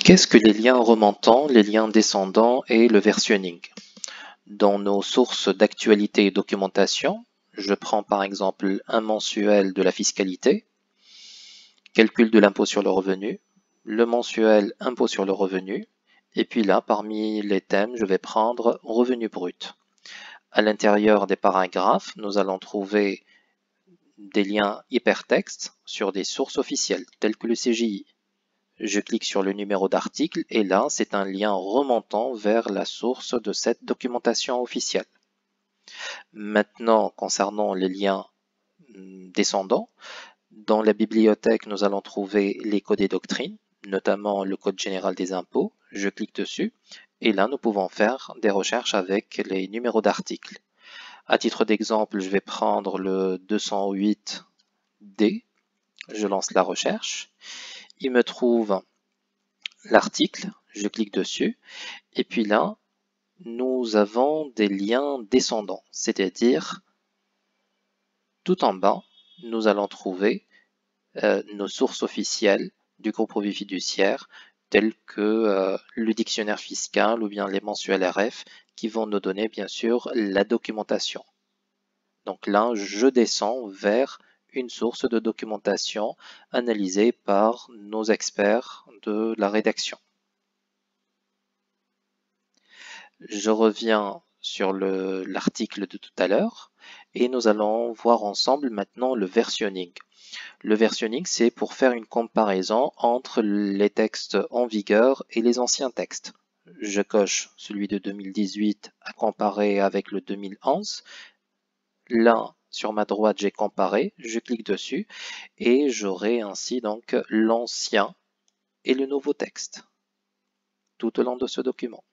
Qu'est-ce que les liens remontants, les liens descendants et le versionning? Dans nos sources d'actualité et documentation, je prends par exemple un mensuel de la fiscalité, calcul de l'impôt sur le revenu, le mensuel impôt sur le revenu, et puis là, parmi les thèmes, je vais prendre revenu brut. À l'intérieur des paragraphes, nous allons trouver des liens hypertextes sur des sources officielles, telles que le CGI. Je clique sur le numéro d'article et là, c'est un lien remontant vers la source de cette documentation officielle. Maintenant, concernant les liens descendants, dans la bibliothèque, nous allons trouver les codes et doctrines, notamment le Code général des impôts. Je clique dessus et là, nous pouvons faire des recherches avec les numéros d'articles. À titre d'exemple, je vais prendre le 208D. Je lance la recherche. Il me trouve l'article, je clique dessus, et puis là, nous avons des liens descendants, c'est-à-dire tout en bas, nous allons trouver nos sources officielles du groupe Provis Fiduciaire, telles que le dictionnaire fiscal ou bien les mensuels RF, qui vont nous donner bien sûr la documentation. Donc là, je descends vers une source de documentation analysée par nos experts de la rédaction. Je reviens sur l'article de tout à l'heure et nous allons voir ensemble maintenant le versionning. Le versionning, c'est pour faire une comparaison entre les textes en vigueur et les anciens textes. Je coche celui de 2018 à comparer avec le 2011. Là, sur ma droite, j'ai comparé, je clique dessus et j'aurai ainsi donc l'ancien et le nouveau texte tout au long de ce document.